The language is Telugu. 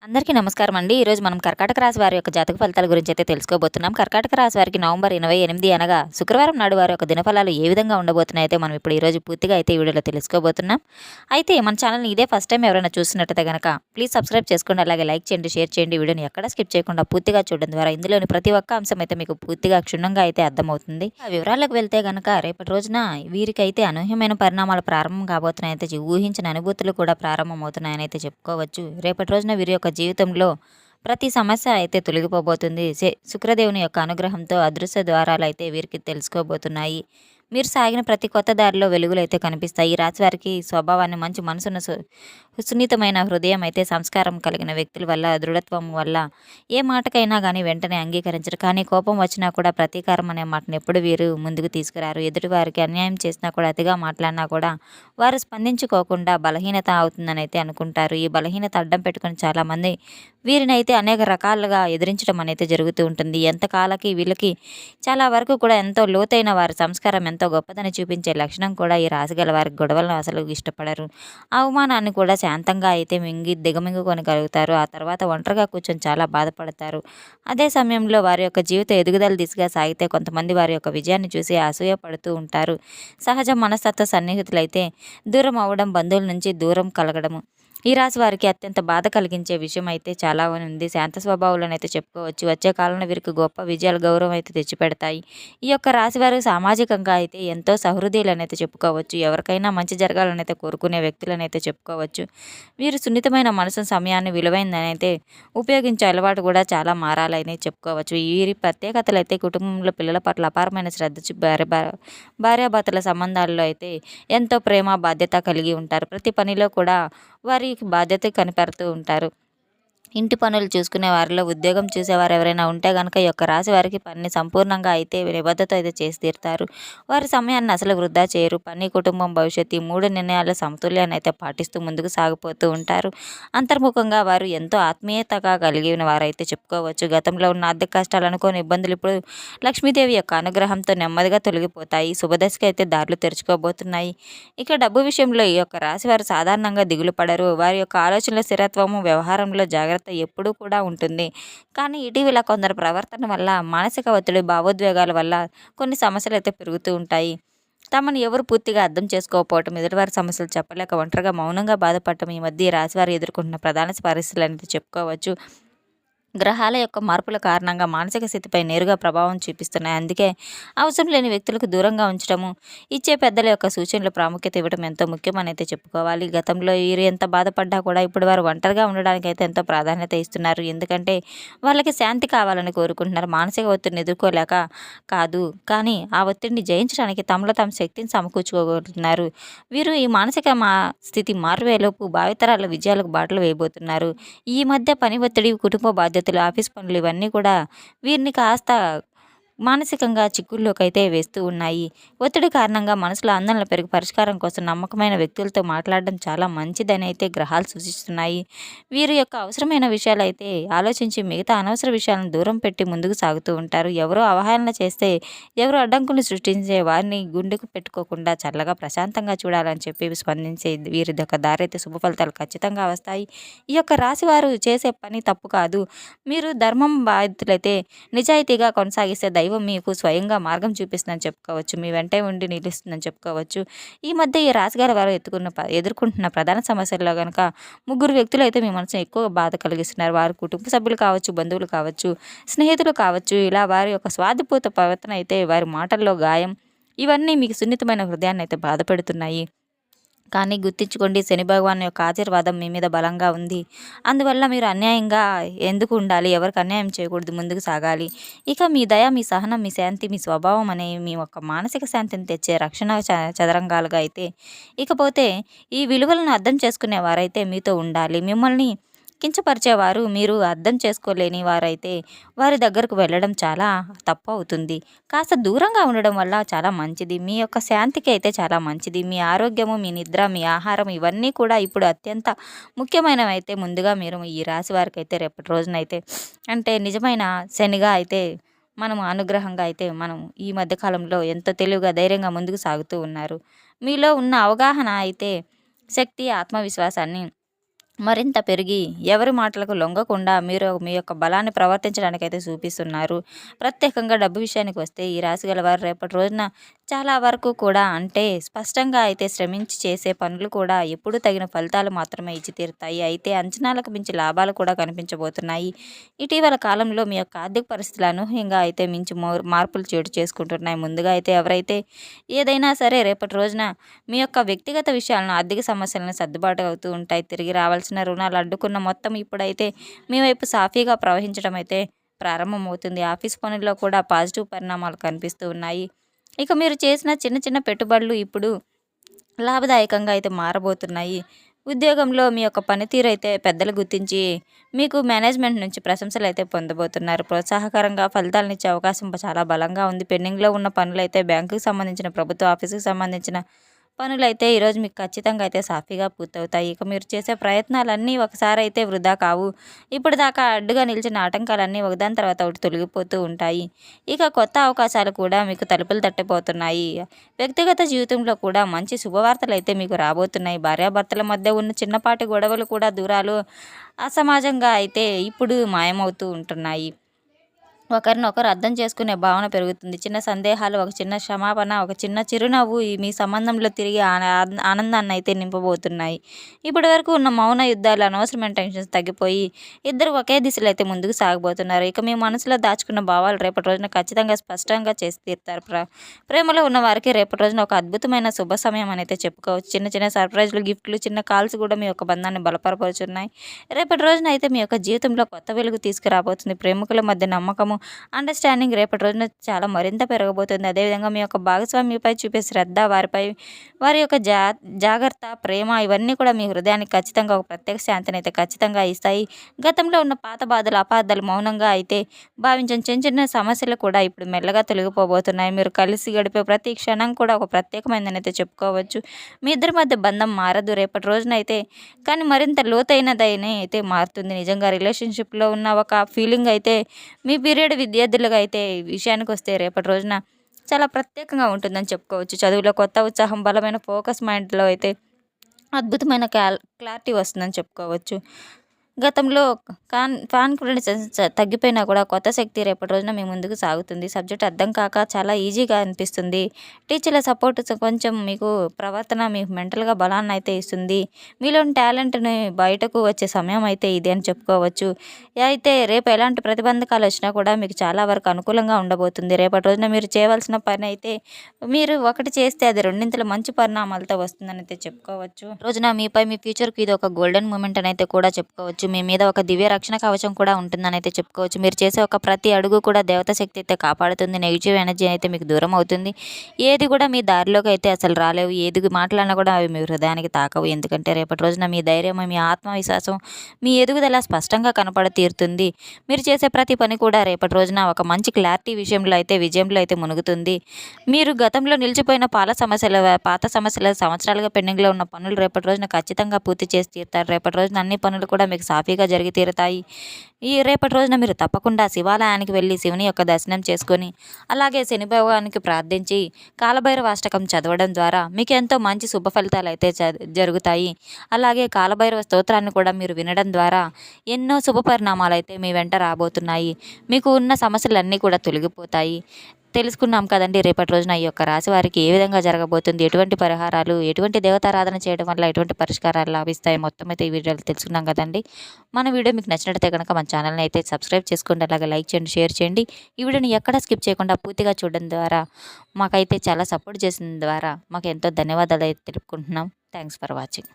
అందరికీ నమస్కారం అండి. ఈరోజు మనం కర్కాటక రాశి వారి యొక్క జాతక ఫలితాల గురించి అయితే తెలుసుకోబోతున్నాం. కర్కాటక రాశి వారికి నవంబర్ 28 అనగా శుక్రవారం నాడు వారి యొక్క దినఫలాలు ఏ విధంగా ఉండబోతున్నాయో మనం ఇప్పుడు ఈరోజు పూర్తిగా అయితే ఈ వీడియోలో తెలుసుకోబోతున్నాం. అయితే మన ఛానల్‌ని ఇదే ఫస్ట్ టైం ఎవరైనా చూస్తున్నట్టయితే గనక ప్లీజ్ సబ్స్క్రైబ్ చేసుకోండి. అలాగే లైక్ చేయండి, షేర్ చేయండి. వీడియోని ఎక్కడ స్కిప్ చేయకుండా పూర్తిగా చూడడం ద్వారా ఇందులోని ప్రతి ఒక్క అంశం అయితే మీకు పూర్తిగా క్షుణ్ణంగా అయితే అర్థమవుతుంది. ఆ వివరాలకు వెళ్తే గనక రేపటి రోజున వీరికైతే అనూహ్యమైన పరిణామాలు ప్రారంభం కాబోతున్నాయైతే ఊహించిన అనుభూతులు కూడా ప్రారంభమవుతున్నాయని అయితే చెప్పుకోవచ్చు. రేపటి రోజున వీరి యొక్క జీవితంలో ప్రతి సమస్య అయితే తొలగిపోబోతుంది. శుక్రదేవుని యొక్క అనుగ్రహంతో అదృశ్య ద్వారాలు అయితే వీరికి తెలుసుకోబోతున్నాయి. మీరు సాగిన ప్రతి కొత్త దారిలో వెలుగులు అయితే కనిపిస్తాయి. ఈ రాశి వారికి స్వభావాన్ని మంచి మనసును సున్నితమైన హృదయం అయితే సంస్కారం కలిగిన వ్యక్తుల వల్ల దృఢత్వం వల్ల ఏ మాటకైనా కానీ వెంటనే అంగీకరించరు. కానీ కోపం వచ్చినా కూడా ప్రతీకారం అనే మాటను ఎప్పుడు వీరు ముందుకు తీసుకురారు. ఎదుటి వారికి అన్యాయం చేసినా కూడా అతిగా మాట్లాడినా కూడా వారు స్పందించుకోకుండా బలహీనత అవుతుందని అయితే అనుకుంటారు. ఈ బలహీనత అడ్డం పెట్టుకుని చాలామంది వీరినైతే అనేక రకాలుగా ఎదిరించడం అనేది జరుగుతూ ఉంటుంది. ఎంతకాలకి వీళ్ళకి చాలా వరకు కూడా ఎంతో లోతైన వారి సంస్కారం ఎంతో గొప్పదని చూపించే లక్షణం కూడా ఈ రాశిగల వారికి గొడవలను అసలు ఇష్టపడరు. అవమానాన్ని కూడా శాంతంగా అయితే దిగమింగుకొనగలుగుతారు. ఆ తర్వాత ఒంటరిగా కూర్చొని చాలా బాధపడతారు. అదే సమయంలో వారి యొక్క జీవిత ఎదుగుదల దిశగా సాగితే కొంతమంది వారి యొక్క విజయాన్ని చూసి అసూయ పడుతూ ఉంటారు. సహజ మనస్తత్వ సన్నిహితులైతే దూరం అవ్వడం, బంధువుల నుంచి దూరం కలగడము ఈ రాశి వారికి అత్యంత బాధ కలిగించే విషయం అయితే చాలా ఉంది. శాంత స్వభావాలను అయితే చెప్పుకోవచ్చు. వచ్చే కాలంలో వీరికి గొప్ప విజయాలు, గౌరవం అయితే తెచ్చిపెడతాయి. ఈ యొక్క రాశి వారు సామాజికంగా అయితే ఎంతో సహృదయులని అయితే చెప్పుకోవచ్చు. ఎవరికైనా మంచి జరగాలని అయితే కోరుకునే వ్యక్తులని అయితే చెప్పుకోవచ్చు. వీరు సున్నితమైన మనసు, సమయాన్ని విలువైందని అయితే ఉపయోగించే అలవాటు కూడా చాలా మారాలని చెప్పుకోవచ్చు. వీరి ప్రత్యేకతలు అయితే కుటుంబంలో పిల్లల పట్ల అపారమైన శ్రద్ధ భార్యాభర్తల సంబంధాల్లో అయితే ఎంతో ప్రేమ, బాధ్యత కలిగి ఉంటారు. ప్రతి పనిలో కూడా వారికి బాధ్యత కనిపెడుతూ ఉంటారు. ఇంటి పనులు చూసుకునే వారిలో ఉద్యోగం చూసేవారు ఎవరైనా ఉంటే గనక ఈ యొక్క రాశి వారికి పని సంపూర్ణంగా అయితే నిబద్ధత అయితే చేసి తీరుతారు. వారి సమయాన్ని అసలు వృధా చేయరు. పని, కుటుంబం, భవిష్యత్తు ఈ మూడు నిర్ణయాల సమతుల్యాన్ని అయితే పాటిస్తూ ముందుకు సాగిపోతూ ఉంటారు. అంతర్ముఖంగా వారు ఎంతో ఆత్మీయతగా కలిగిన వారైతే చెప్పుకోవచ్చు. గతంలో ఉన్న ఆర్థిక కష్టాలు, అనుకోని ఇబ్బందులు ఇప్పుడు లక్ష్మీదేవి యొక్క అనుగ్రహంతో నెమ్మదిగా తొలగిపోతాయి. శుభదశకి అయితే దారులు తెరుచుకోబోతున్నాయి. ఇక డబ్బు విషయంలో ఈ యొక్క రాశి వారు సాధారణంగా దిగులు పడరు. వారి యొక్క ఆలోచనల స్థిరత్వము, వ్యవహారంలో జాగ్రత్త ఎప్పుడూ కూడా ఉంటుంది. కానీ ఇటీవల కొందరు ప్రవర్తన వల్ల, మానసిక ఒత్తిడి, భావోద్వేగాల వల్ల కొన్ని సమస్యలు అయితే పెరుగుతూ ఉంటాయి. తమను ఎవరు పూర్తిగా అర్థం చేసుకోకపోవటం, ఎదుటివారి సమస్యలు చెప్పలేక ఒంటరిగా మౌనంగా బాధపడటం ఈ మధ్య ఈ రాశివారు ఎదుర్కొంటున్న ప్రధాన పరిస్థితులు అనేది చెప్పుకోవచ్చు. గ్రహాల యొక్క మార్పుల కారణంగా మానసిక స్థితిపై నేరుగా ప్రభావం చూపిస్తున్నాయి. అందుకే అవసరం లేని వ్యక్తులకు దూరంగా ఉంచడము, ఇచ్చే పెద్దల యొక్క సూచనలు ప్రాముఖ్యత ఇవ్వడం ఎంతో ముఖ్యమని అయితే చెప్పుకోవాలి. గతంలో వీరు ఎంత బాధపడ్డా కూడా ఇప్పుడు వారు ఒంటరిగా ఉండడానికి అయితే ఎంతో ప్రాధాన్యత ఇస్తున్నారు. ఎందుకంటే వాళ్ళకి శాంతి కావాలని కోరుకుంటున్నారు. మానసిక ఒత్తిడిని ఎదుర్కోలేక కాదు, కానీ ఆ ఒత్తిడిని జయించడానికి తమలో తమ శక్తిని సమకూర్చుకోగలుగుతున్నారు. వీరు ఈ మానసిక స్థితి మారువేలోపు భావితరాల విజయాలకు బాటలు వేయబోతున్నారు. ఈ మధ్య పని ఒత్తిడి, కుటుంబ బాధ్యతలు, ఆఫీస్ పనులు ఇవన్నీ కూడా వీరిని కాస్త మానసికంగా చిక్కుల్లోకైతే వేస్తూ ఉన్నాయి. ఒత్తిడి కారణంగా మనసులో ఆందోళన పెరిగి పరిష్కారం కోసం నమ్మకమైన వ్యక్తులతో మాట్లాడడం చాలా మంచిదని అయితే గ్రహాలు సూచిస్తున్నాయి. వీరి యొక్క అవసరమైన విషయాలు అయితే ఆలోచించి మిగతా అనవసర విషయాలను దూరం పెట్టి ముందుకు సాగుతూ ఉంటారు. ఎవరో అవహేళన చేస్తే, ఎవరో అడ్డంకులు సృష్టించే వారిని గుండెకు పెట్టుకోకుండా చల్లగా ప్రశాంతంగా చూడాలని చెప్పి స్పందించే వీరి యొక్క దారి అయితే శుభ ఫలితాలు ఖచ్చితంగా వస్తాయి. ఈ యొక్క రాశి వారు చేసే పని తప్పు కాదు. మీరు ధర్మం బాధ్యతలైతే నిజాయితీగా కొనసాగిస్తే దైవం మీకు స్వయంగా మార్గం చూపిస్తుందని చెప్పుకోవచ్చు. మీ వెంటే ఉండి నిలుస్తుందని చెప్పుకోవచ్చు. ఈ మధ్య ఈ రాశిగారి వారు ఎదుర్కొంటున్న ప్రధాన సమస్యల్లో కనుక ముగ్గురు వ్యక్తులు అయితే మీ మనసును ఎక్కువ బాధ కలిగిస్తున్నారు. వారు కుటుంబ సభ్యులు కావచ్చు, బంధువులు కావచ్చు, స్నేహితులు కావచ్చు. ఇలా వారి యొక్క స్వాధిపూత ప్రవర్తన అయితే, వారి మాటల్లో గాయం, ఇవన్నీ మీకు సున్నితమైన హృదయాన్ని అయితే బాధపెడుతున్నాయి. కానీ గుర్తించుకోండి, శని భగవాన్ యొక్క ఆశీర్వాదం మీ మీద బలంగా ఉంది. అందువల్ల మీరు అన్యాయంగా ఎందుకు ఉండాలి, ఎవరికి అన్యాయం చేయకూడదు, ముందుకు సాగాలి. ఇక మీ దయ, మీ సహనం, మీ శాంతి, మీ స్వభావం అనే మీ యొక్క మానసిక శాంతిని తెచ్చే రక్షణ చదరంగాలుగా అయితే, ఇకపోతే ఈ విలువలను అర్థం చేసుకునే వారైతే మీతో ఉండాలి. మిమ్మల్ని కించపరిచేవారు, మీరు అర్థం చేసుకోలేని వారైతే వారి దగ్గరకు వెళ్ళడం చాలా తప్పు అవుతుంది. కాస్త దూరంగా ఉండడం వల్ల చాలా మంచిది. మీ యొక్క శాంతికి అయితే చాలా మంచిది. మీ ఆరోగ్యము, మీ నిద్ర, మీ ఆహారం ఇవన్నీ కూడా ఇప్పుడు అత్యంత ముఖ్యమైనవి. అయితే ముందుగా మీరు ఈ రాశి వారికి అయితే రేపటి రోజునైతే అంటే నిజమైన శనిగా అయితే మనం అనుగ్రహంగా అయితే మనం ఈ మధ్యకాలంలో ఎంతో తెలివిగా, ధైర్యంగా ముందుకు సాగుతూ ఉన్నారు. మీలో ఉన్న అవగాహన అయితే శక్తి, ఆత్మవిశ్వాసాన్ని మరింత పెరిగి ఎవరి మాటలకు లొంగకుండా మీరు మీ యొక్క బలాన్ని ప్రవర్తించడానికైతే చూపిస్తున్నారు. ప్రత్యేకంగా డబ్బు విషయానికి వస్తే ఈ రాశి గల వారు రేపటి రోజున చాలా వరకు కూడా అంటే స్పష్టంగా అయితే శ్రమించి చేసే పనులు కూడా ఎప్పుడూ తగిన ఫలితాలు మాత్రమే ఇచ్చి తీరుతాయి. అయితే అంచనాలకు మించి లాభాలు కూడా కనిపించబోతున్నాయి. ఇటీవల కాలంలో మీ యొక్క ఆర్థిక పరిస్థితులు అనూహ్యంగా అయితే మించి మార్పులు చోటు చేసుకుంటున్నాయి. ముందుగా అయితే ఎవరైతే ఏదైనా సరే రేపటి రోజున మీ యొక్క వ్యక్తిగత విషయాలను ఆర్థిక సమస్యలను సర్దుబాటు అవుతూ ఉంటాయి. తిరిగి రావాల్సిన రుణాలు అడ్డుకున్న మొత్తం ఇప్పుడైతే మీ వైపు సాఫీగా ప్రవహించడం అయితే ప్రారంభమవుతుంది. ఆఫీస్ పనుల్లో కూడా పాజిటివ్ పరిణామాలు కనిపిస్తూ ఉన్నాయి. ఇక మీరు చేసిన చిన్న చిన్న పెట్టుబడులు ఇప్పుడు లాభదాయకంగా అయితే మారబోతున్నాయి. ఉద్యోగంలో మీ యొక్క పనితీరు అయితే పెద్దలు గుర్తించి మీకు మేనేజ్మెంట్ నుంచి ప్రశంసలు అయితే పొందబోతున్నారు. ప్రోత్సాహకరంగా ఫలితాలనిచ్చే అవకాశం చాలా బలంగా ఉంది. పెండింగ్లో ఉన్న పనులైతే బ్యాంకుకి సంబంధించిన, ప్రభుత్వ ఆఫీసుకి సంబంధించిన పనులైతే ఈరోజు మీకు ఖచ్చితంగా అయితే సాఫీగా పూర్తవుతాయి. ఇక మీరు చేసే ప్రయత్నాలన్నీ ఒకసారి అయితే వృధా కావు. ఇప్పటిదాకా అడ్డుగా నిలిచిన ఆటంకాలన్నీ ఒకదాని తర్వాత ఒకటి తొలగిపోతూ ఉంటాయి. ఇక కొత్త అవకాశాలు కూడా మీకు తలుపులు తట్టిపోతున్నాయి. వ్యక్తిగత జీవితంలో కూడా మంచి శుభవార్తలు అయితే మీకు రాబోతున్నాయి. భార్యాభర్తల మధ్య ఉన్న చిన్నపాటి గొడవలు కూడా దూరాలు అసమాజంగా అయితే ఇప్పుడు మాయమవుతూ ఉంటున్నాయి. ఒకరినొకరు అర్థం చేసుకునే భావన పెరుగుతుంది. చిన్న సందేహాలు, ఒక చిన్న క్షమాపణ, ఒక చిన్న చిరునవ్వు మీ సంబంధంలో తిరిగి ఆనందాన్ని అయితే నింపబోతున్నాయి. ఇప్పటి వరకు ఉన్న మౌన యుద్ధాలు, అనవసరమైన టెన్షన్స్ తగ్గిపోయి ఇద్దరు ఒకే దిశలో అయితే ముందుకు సాగబోతున్నారు. ఇక మీ మనసులో దాచుకున్న భావాలు రేపటి రోజున ఖచ్చితంగా స్పష్టంగా చేసి తీరుతారు. ప్రేమలో ఉన్న వారికి రేపటి రోజున ఒక అద్భుతమైన శుభ సమయం అని అయితే చెప్పుకోవచ్చు. చిన్న చిన్న సర్ప్రైజ్లు, గిఫ్ట్లు, చిన్న కాల్స్ కూడా మీ యొక్క బంధాన్ని బలపరపరుచున్నాయి. రేపటి రోజున అయితే మీ యొక్క జీవితంలో కొత్త వెలుగు తీసుకురాబోతుంది. ప్రేమికుల మధ్య నమ్మకము, అండర్స్టాండింగ్ రేపటి రోజున చాలా మరింత పెరగబోతుంది. అదేవిధంగా మీ యొక్క భాగస్వామిపై చూపే శ్రద్ధ, వారి యొక్క జాగ్రత్త, ప్రేమ ఇవన్నీ కూడా మీ హృదయానికి ఖచ్చితంగా ఒక ప్రత్యేక శాంతిని అయితే ఖచ్చితంగా ఇస్తాయి. గతంలో ఉన్న పాత బాధలు, అపార్థాలు మౌనంగా అయితే భావించిన చిన్న చిన్న సమస్యలు కూడా ఇప్పుడు మెల్లగా తొలగిపోబోతున్నాయి. మీరు కలిసి గడిపే ప్రతి క్షణం కూడా ఒక ప్రత్యేకమైనదని అయితే చెప్పుకోవచ్చు. మీ ఇద్దరి మధ్య బంధం మారదు రేపటి రోజున అయితే, కానీ మరింత లోతైనదని అయితే మారుతుంది. నిజంగా రిలేషన్షిప్లో ఉన్న ఒక ఫీలింగ్ అయితే మీ పీరియడ్ విద్యార్థులుగా అయితే విషయానికి వస్తే రేపటి రోజున చాలా ప్రత్యేకంగా ఉంటుందని చెప్పుకోవచ్చు. చదువులో కొత్త ఉత్సాహం, బలమైన ఫోకస్, మైండ్లో అయితే అద్భుతమైన క్లారిటీ వస్తుందని చెప్పుకోవచ్చు. గతంలో కాన్ఫిడెన్స్ తగ్గిపోయినా కూడా కొత్త శక్తి రేపటి రోజున మీ ముందుకు సాగుతుంది. సబ్జెక్ట్ అర్థం కాక చాలా ఈజీగా అనిపిస్తుంది. టీచర్ల సపోర్ట్ కొంచెం మీకు ప్రవర్తన మీకు మెంటల్గా బలాన్ని అయితే ఇస్తుంది. మీలోని టాలెంట్ని బయటకు వచ్చే సమయం అయితే ఇది అని చెప్పుకోవచ్చు. అయితే రేపు ఎలాంటి ప్రతిబంధకాలు వచ్చినా కూడా మీకు చాలా వరకు అనుకూలంగా ఉండబోతుంది. రేపటి రోజున మీరు చేయవలసిన పని అయితే మీరు ఒకటి చేస్తే అది రెండింతల మంచి పరిణామాలతో వస్తుందని అయితే చెప్పుకోవచ్చు. రోజున మీపై మీ ఫ్యూచర్కి ఇది ఒక గోల్డెన్ మూమెంట్ అని అయితే కూడా చెప్పుకోవచ్చు. మీ మీద ఒక దివ్య రక్షణ కవచం కూడా ఉంటుందని అయితే చెప్పుకోవచ్చు. మీరు చేసే ఒక ప్రతి అడుగు కూడా దేవత శక్తి అయితే కాపాడుతుంది. నెగిటివ్ ఎనర్జీ అయితే మీకు దూరం అవుతుంది. ఏది కూడా మీ దారిలోకి అయితే అసలు రాలేవు. ఏది మాట్లాడినా కూడా అవి మీ హృదయానికి తాకవు. ఎందుకంటే రేపటి రోజున మీ ధైర్యం, మీ ఆత్మవిశ్వాసం, మీ ఎదుగుదల స్పష్టంగా కనపడ తీరుతుంది. మీరు చేసే ప్రతి పని కూడా రేపటి రోజున ఒక మంచి క్లారిటీ విషయంలో అయితే విజయంలో అయితే మునుగుతుంది. మీరు గతంలో నిలిచిపోయిన పాత సమస్యల సంవత్సరాలుగా పెండింగ్లో ఉన్న పనులు రేపటి రోజున ఖచ్చితంగా పూర్తి చేసి తీరుతారు. రేపటి రోజున అన్ని పనులు కూడా మీకు సాఫీగా జరిగి తీరుతాయి. ఈ రేపటి రోజున మీరు తప్పకుండా శివాలయానికి వెళ్ళి శివుని యొక్క దర్శనం చేసుకొని, అలాగే శని భగవానికి ప్రార్థించి కాలభైరవ అష్టకం చదవడం ద్వారా మీకు ఎంతో మంచి శుభ ఫలితాలు అయితే జరుగుతాయి. అలాగే కాలభైరవ స్తోత్రాన్ని కూడా మీరు వినడం ద్వారా ఎన్నో శుభ పరిణామాలు అయితే మీ వెంట రాబోతున్నాయి. మీకు ఉన్న సమస్యలన్నీ కూడా తొలగిపోతాయి. తెలుసుకున్నాం కదండి రేపటి రోజున ఈ యొక్క రాశి వారికి ఏ విధంగా జరగబోతుంది, ఎటువంటి పరిహారాలు, ఎటువంటి దేవతారాధన చేయడం వల్ల ఎటువంటి పరిష్కారాలు లాభిస్తాయి, మొత్తం అయితే ఈ వీడియోలో తెలుసుకున్నాం కదండి. మన వీడియో మీకు నచ్చినట్లయితే కనుక మన ఛానల్ని అయితే సబ్స్క్రైబ్ చేసుకోండి, అలాగే లైక్ చేయండి, షేర్ చేయండి. ఈ వీడియోని ఎక్కడా స్కిప్ చేయకుండా పూర్తిగా చూడడం ద్వారా మాకైతే చాలా సపోర్ట్ చేసిన ద్వారా మాకు ఎంతో ధన్యవాదాలు అయితే తెలుపుకుంటున్నాం. Thanks for watching.